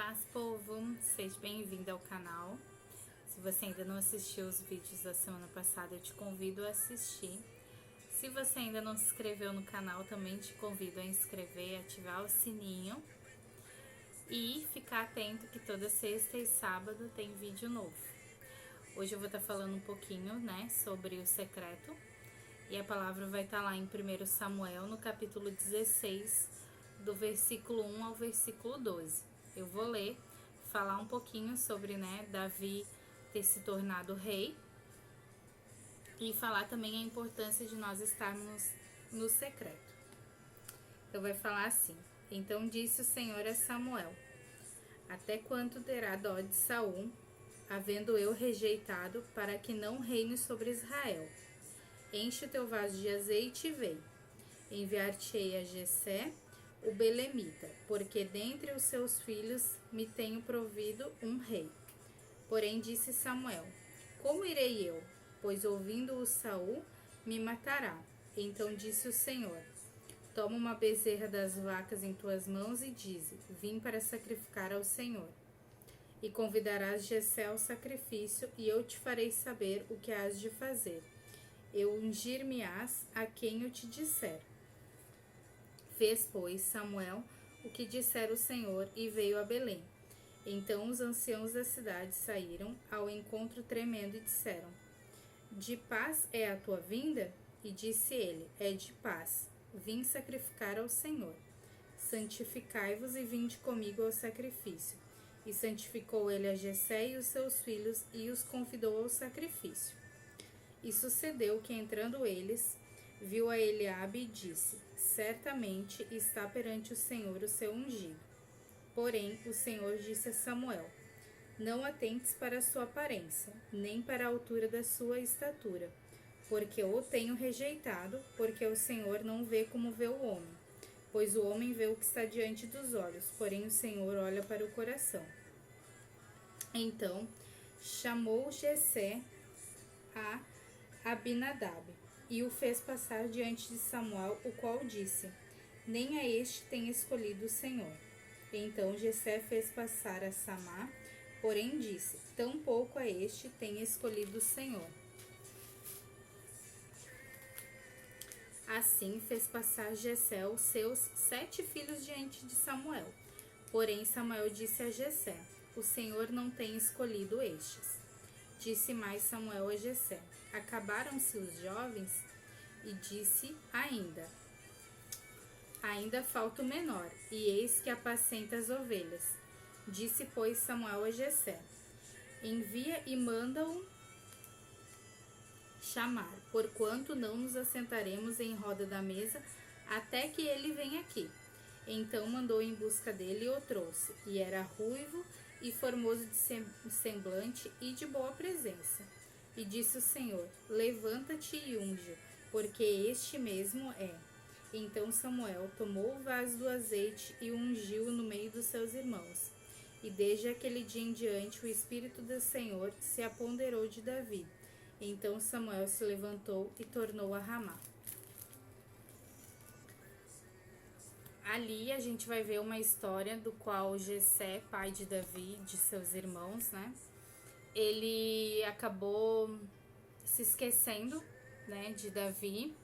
paz, povo! Seja bem-vindo ao canal. Se você ainda não assistiu os vídeos da semana passada, eu te convido a assistir. Se você ainda não se inscreveu no canal, também te convido a inscrever, ativar o sininho e ficar atento que toda sexta e sábado tem vídeo novo. Hoje eu vou estar falando um pouquinho, né, sobre o secreto, e a palavra vai estar lá em 1 Samuel, no capítulo 16, do versículo 1 ao versículo 12. Eu vou ler, falar um pouquinho sobre, né, Davi ter se tornado rei e falar também a importância de nós estarmos no secreto. Então vai falar assim: Então disse o Senhor a Samuel: Até quanto terá dó de Saul, havendo eu rejeitado, para que não reine sobre Israel? Enche o teu vaso de azeite e vem. Enviar-te-ei a Jessé, o belemita, porque dentre os seus filhos me tenho provido um rei. Porém disse Samuel: Como irei eu? Pois ouvindo-o Saul, me matará. Então disse o Senhor: Toma uma bezerra das vacas em tuas mãos e dize: Vim para sacrificar ao Senhor. E convidarás Jessé ao sacrifício, e eu te farei saber o que hás de fazer. Eu ungir-me-ás a quem eu te disser. Fez, pois, Samuel o que dissera o Senhor e veio a Belém. Então os anciãos da cidade saíram ao encontro tremendo e disseram: De paz é a tua vinda? E disse ele: É de paz. Vim sacrificar ao Senhor. Santificai-vos e vinde comigo ao sacrifício. E santificou ele a Jessé e os seus filhos e os convidou ao sacrifício. E sucedeu que, entrando eles, viu a Eliabe e disse: Certamente está perante o Senhor o seu ungido. Porém, o Senhor disse a Samuel: Não atentes para a sua aparência, nem para a altura da sua estatura, porque o tenho rejeitado, porque o Senhor não vê como vê o homem. Pois o homem vê o que está diante dos olhos, porém o Senhor olha para o coração. Então chamou Jessé a Abinadab, e o fez passar diante de Samuel, o qual disse: Nem a este tem escolhido o Senhor. Então Jessé fez passar a Samá, porém disse: Tampouco a este tem escolhido o Senhor. Assim fez passar Jessé os seus 7 filhos diante de Samuel. Porém Samuel disse a Jessé: O Senhor não tem escolhido estes. Disse mais Samuel a Jessé: Acabaram-se os jovens? E disse ainda falta o menor, e eis que apacenta as ovelhas. Disse, pois, Samuel a Jessé: Envia e manda-o chamar, porquanto não nos assentaremos em roda da mesa até que ele venha aqui. Então mandou em busca dele e o trouxe, e era ruivo e formoso de semblante e de boa presença. E disse o Senhor: Levanta-te e unge, porque este mesmo é. Então Samuel tomou o vaso do azeite e o ungiu no meio dos seus irmãos. E desde aquele dia em diante o Espírito do Senhor se apoderou de Davi. Então Samuel se levantou e tornou a Ramá. Ali a gente vai ver uma história do qual Jessé, pai de Davi, de seus irmãos, né? Ele acabou se esquecendo, né, de Davi.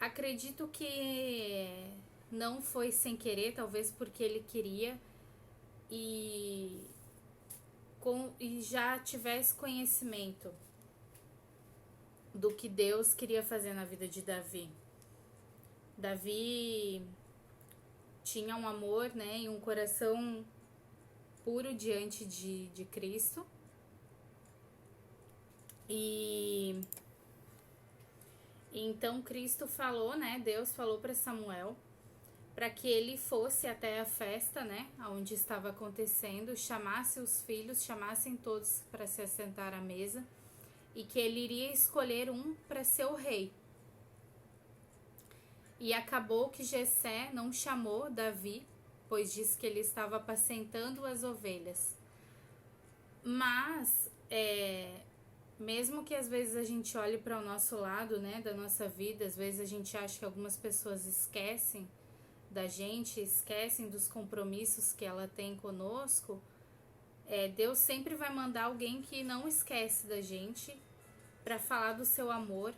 Acredito que não foi sem querer, talvez porque ele queria e já tivesse conhecimento do que Deus queria fazer na vida de Davi. Davi tinha um amor, né, e um coração puro diante de Cristo. E então Cristo falou, né, Deus falou para Samuel para que ele fosse até a festa, né, onde estava acontecendo, chamasse os filhos, chamassem todos para se assentar à mesa, e que ele iria escolher um para ser o rei. E acabou que Jessé não chamou Davi, pois disse que ele estava apacentando as ovelhas. Mas, mesmo que às vezes a gente olhe para o nosso lado, né, da nossa vida, às vezes a gente acha que algumas pessoas esquecem da gente, esquecem dos compromissos que ela tem conosco, Deus sempre vai mandar alguém que não esquece da gente para falar do seu amor,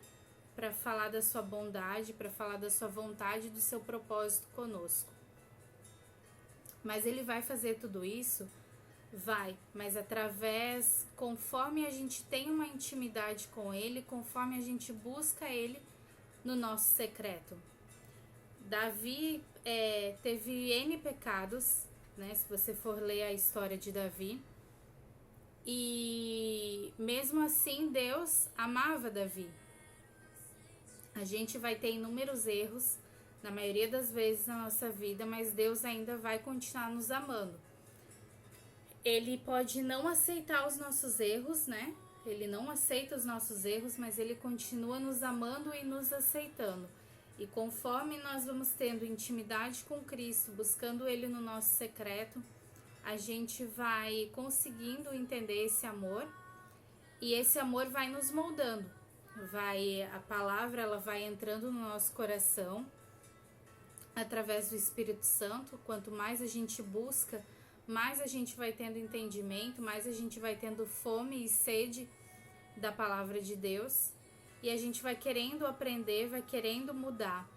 para falar da sua bondade, para falar da sua vontade, do seu propósito conosco. Mas ele vai fazer tudo isso? Vai, mas conforme a gente tem uma intimidade com ele, conforme a gente busca ele no nosso secreto. Davi teve N pecados, né? Se você for ler a história de Davi. E mesmo assim, Deus amava Davi. A gente vai ter inúmeros erros, na maioria das vezes na nossa vida, mas Deus ainda vai continuar nos amando. Ele pode não aceitar os nossos erros, né? Ele não aceita os nossos erros, mas ele continua nos amando e nos aceitando. E conforme nós vamos tendo intimidade com Cristo, buscando ele no nosso secreto, a gente vai conseguindo entender esse amor e esse amor vai nos moldando. A palavra ela vai entrando no nosso coração através do Espírito Santo. Quanto mais a gente busca, mais a gente vai tendo entendimento, mais a gente vai tendo fome e sede da palavra de Deus e a gente vai querendo aprender, vai querendo mudar.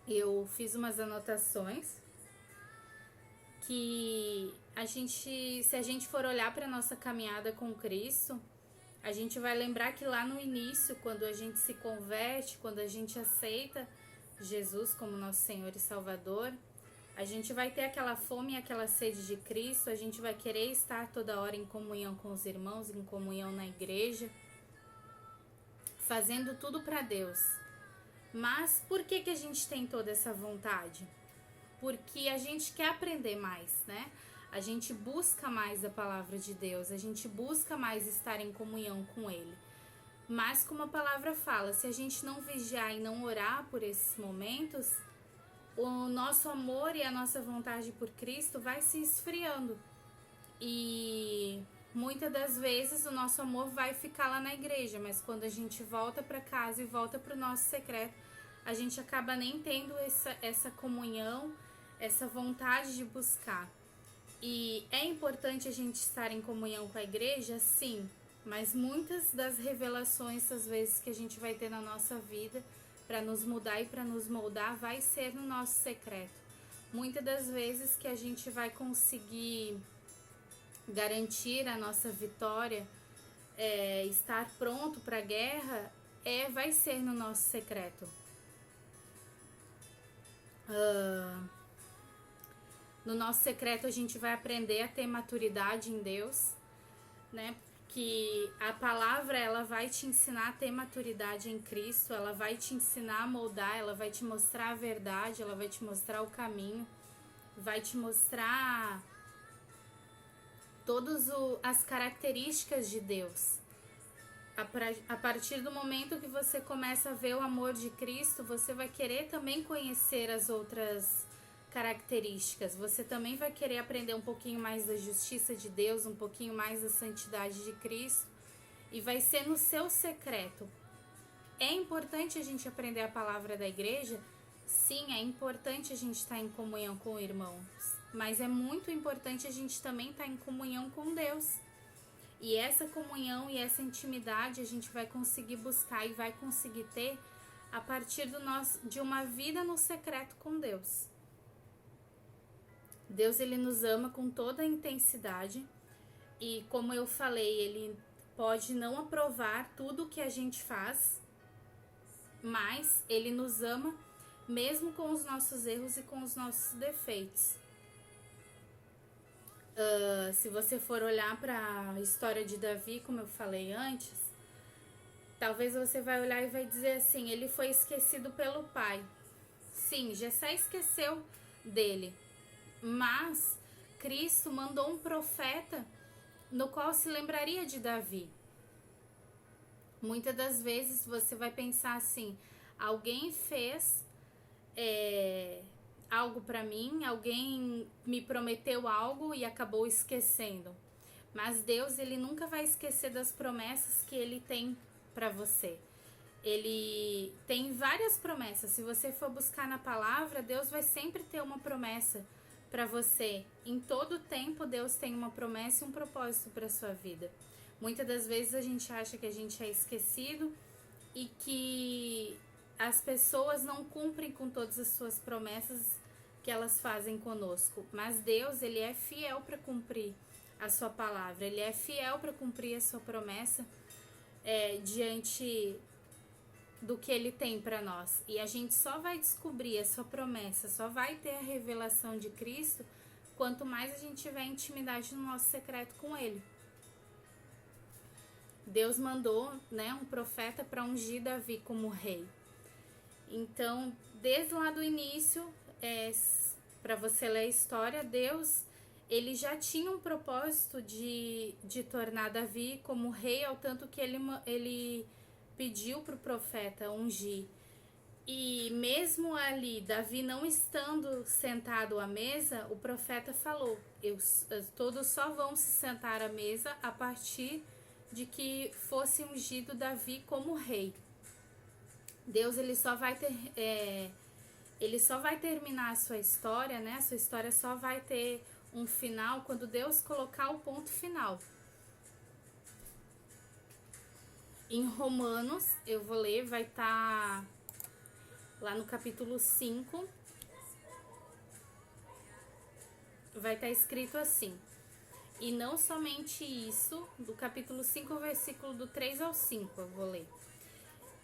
Eu fiz umas anotações que se a gente for olhar para a nossa caminhada com Cristo, a gente vai lembrar que lá no início, quando a gente se converte, quando a gente aceita Jesus como nosso Senhor e Salvador, a gente vai ter aquela fome e aquela sede de Cristo, a gente vai querer estar toda hora em comunhão com os irmãos, em comunhão na igreja, fazendo tudo para Deus. Mas por que a gente tem toda essa vontade? Porque a gente quer aprender mais, né? A gente busca mais a palavra de Deus, a gente busca mais estar em comunhão com Ele. Mas como a palavra fala, se a gente não vigiar e não orar por esses momentos, o nosso amor e a nossa vontade por Cristo vai se esfriando. E muitas das vezes o nosso amor vai ficar lá na igreja, mas quando a gente volta para casa e volta para o nosso secreto, a gente acaba nem tendo essa comunhão, essa vontade de buscar. E é importante a gente estar em comunhão com a igreja, sim, mas muitas das revelações, às vezes, que a gente vai ter na nossa vida para nos mudar e para nos moldar, vai ser no nosso secreto. Muitas das vezes que a gente vai conseguir garantir a nossa vitória, estar pronto para a guerra, vai ser no nosso secreto. No nosso secreto a gente vai aprender a ter maturidade em Deus, né? Que a palavra ela vai te ensinar a ter maturidade em Cristo, ela vai te ensinar a moldar, ela vai te mostrar a verdade, ela vai te mostrar o caminho, vai te mostrar todas as características de Deus. A partir do momento que você começa a ver o amor de Cristo, você vai querer também conhecer as outras características. Você também vai querer aprender um pouquinho mais da justiça de Deus, um pouquinho mais da santidade de Cristo, e vai ser no seu secreto. É importante a gente aprender a palavra da igreja? Sim, é importante a gente estar em comunhão com irmãos, mas é muito importante a gente também estar em comunhão com Deus. E essa comunhão e essa intimidade a gente vai conseguir buscar e vai conseguir ter a partir de uma vida no secreto com Deus. Deus ele nos ama com toda a intensidade e, como eu falei, ele pode não aprovar tudo que a gente faz, mas ele nos ama mesmo com os nossos erros e com os nossos defeitos. Se você for olhar para a história de Davi, como eu falei antes, talvez você vai olhar e vai dizer assim, ele foi esquecido pelo pai. Sim, Jessé esqueceu dele. Mas Cristo mandou um profeta no qual se lembraria de Davi. Muitas das vezes você vai pensar assim, alguém fez algo para mim, alguém me prometeu algo e acabou esquecendo. Mas Deus, ele nunca vai esquecer das promessas que ele tem para você. ele tem várias promessas. Se você for buscar na palavra, Deus vai sempre ter uma promessa para você. Em todo tempo, Deus tem uma promessa e um propósito para sua vida. Muitas das vezes a gente acha que a gente é esquecido e que as pessoas não cumprem com todas as suas promessas que elas fazem conosco. Mas Deus, ele é fiel para cumprir a sua palavra. Ele é fiel para cumprir a sua promessa diante do que ele tem para nós. E a gente só vai descobrir a sua promessa, só vai ter a revelação de Cristo quanto mais a gente tiver intimidade no nosso secreto com ele. Deus mandou, né, um profeta para ungir Davi como rei. Então, desde lá do início, para você ler a história, Deus, ele já tinha um propósito de tornar Davi como rei, ao tanto que ele pediu para o profeta ungir. E mesmo ali, Davi não estando sentado à mesa, o profeta falou, todos só vão se sentar à mesa a partir de que fosse ungido Davi como rei. Deus, ele só vai terminar a sua história, né? A sua história só vai ter um final quando Deus colocar o ponto final. Em Romanos, eu vou ler, vai estar lá no capítulo 5, vai estar escrito assim: e não somente isso, do capítulo 5, versículo do 3 ao 5, eu vou ler.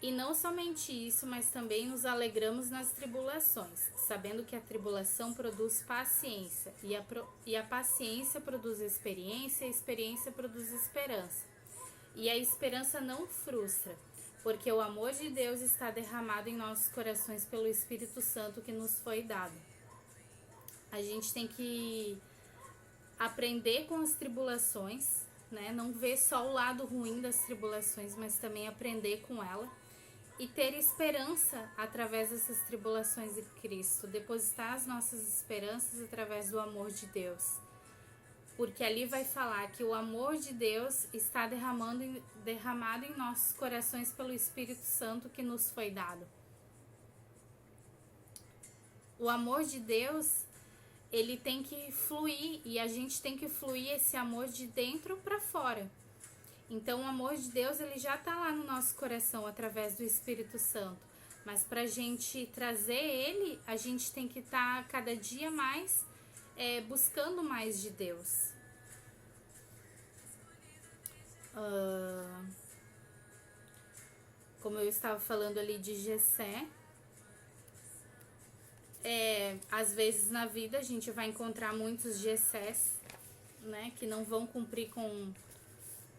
E não somente isso, mas também nos alegramos nas tribulações, sabendo que a tribulação produz paciência, e a paciência produz experiência, e a experiência produz esperança. E a esperança não frustra, porque o amor de Deus está derramado em nossos corações pelo Espírito Santo que nos foi dado. A gente tem que aprender com as tribulações, né? Não ver só o lado ruim das tribulações, mas também aprender com ela. E ter esperança através dessas tribulações de Cristo. Depositar as nossas esperanças através do amor de Deus. Porque ali vai falar que o amor de Deus está derramado em nossos corações pelo Espírito Santo que nos foi dado. O amor de Deus, ele tem que fluir, e a gente tem que fluir esse amor de dentro para fora. Então o amor de Deus, ele já está lá no nosso coração através do Espírito Santo. Mas para a gente trazer ele, a gente tem que estar cada dia mais buscando mais de Deus. Como eu estava falando ali de Jessé, às vezes na vida a gente vai encontrar muitos Jessés, né, que não vão cumprir com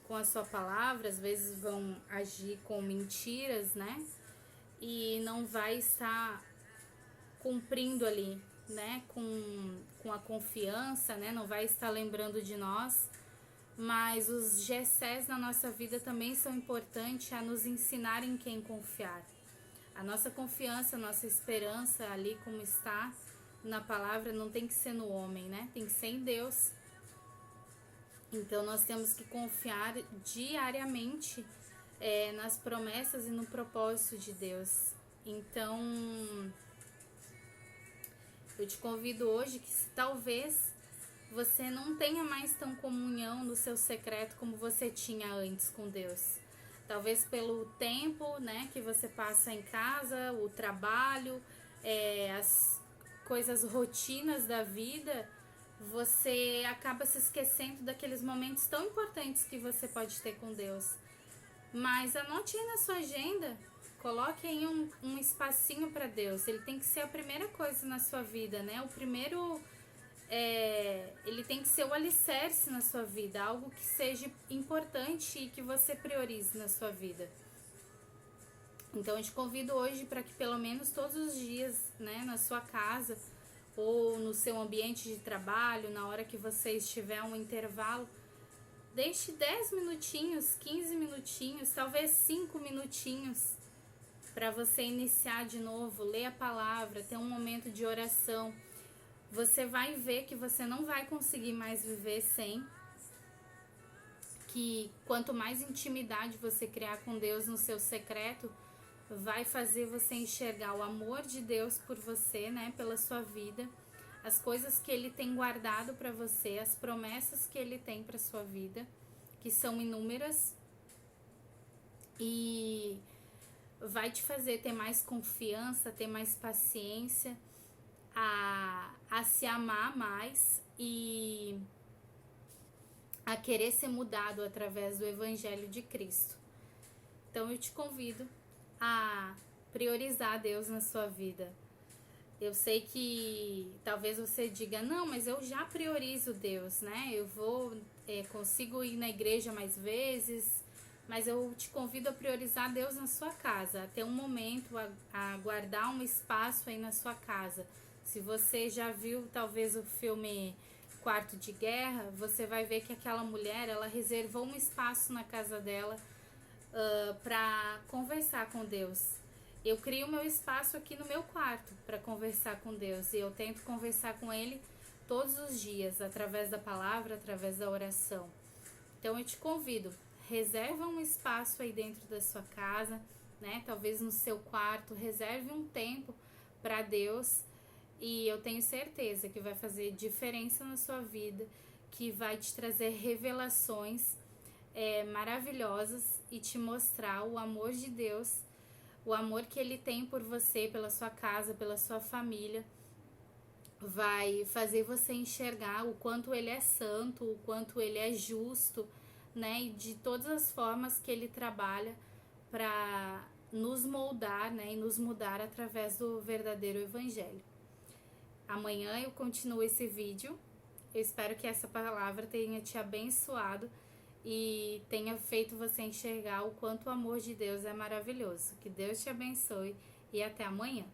a sua palavra, às vezes vão agir com mentiras, né, e não vai estar cumprindo ali, né, com a confiança, né, não vai estar lembrando de nós. Mas os Jessés na nossa vida também são importantes a nos ensinar em quem confiar. A nossa confiança, a nossa esperança ali como está na palavra não tem que ser no homem, né? Tem que ser em Deus. Então nós temos que confiar diariamente nas promessas e no propósito de Deus. Então eu te convido hoje que talvez você não tenha mais tão comunhão no seu secreto como você tinha antes com Deus. Talvez pelo tempo, né, que você passa em casa, o trabalho, as coisas rotinas da vida, você acaba se esquecendo daqueles momentos tão importantes que você pode ter com Deus. Mas anote aí na sua agenda, coloque aí um espacinho para Deus. Ele tem que ser a primeira coisa na sua vida, né? O primeiro... ele tem que ser o alicerce na sua vida, algo que seja importante e que você priorize na sua vida. Então eu te convido hoje para que pelo menos todos os dias, né, na sua casa ou no seu ambiente de trabalho, na hora que você estiver um intervalo, deixe 10 minutinhos, 15 minutinhos, talvez 5 minutinhos para você iniciar de novo, ler a palavra, ter um momento de oração. Você vai ver que você não vai conseguir mais viver sem. Que quanto mais intimidade você criar com Deus no seu secreto, vai fazer você enxergar o amor de Deus por você, né, pela sua vida, as coisas que Ele tem guardado para você, as promessas que Ele tem para sua vida, que são inúmeras, e vai te fazer ter mais confiança, ter mais paciência, a se amar mais e a querer ser mudado através do Evangelho de Cristo. Então eu te convido a priorizar Deus na sua vida. Eu sei que talvez você diga, não, mas eu já priorizo Deus, né? Eu consigo ir na igreja mais vezes, mas eu te convido a priorizar Deus na sua casa, a ter um momento, a guardar um espaço aí na sua casa. Se você já viu talvez o filme Quarto de Guerra, você vai ver que aquela mulher, ela reservou um espaço na casa dela para conversar com Deus. Eu crio meu espaço aqui no meu quarto para conversar com Deus, e eu tento conversar com Ele todos os dias, através da palavra, através da oração. Então eu te convido, reserva um espaço aí dentro da sua casa, né? Talvez no seu quarto, reserve um tempo para Deus, e eu tenho certeza que vai fazer diferença na sua vida, que vai te trazer revelações maravilhosas e te mostrar o amor de Deus, o amor que Ele tem por você, pela sua casa, pela sua família. Vai fazer você enxergar o quanto Ele é santo, o quanto Ele é justo, né? E de todas as formas que Ele trabalha para nos moldar, né? E nos mudar através do verdadeiro Evangelho. Amanhã eu continuo esse vídeo. Eu espero que essa palavra tenha te abençoado e tenha feito você enxergar o quanto o amor de Deus é maravilhoso. Que Deus te abençoe e até amanhã.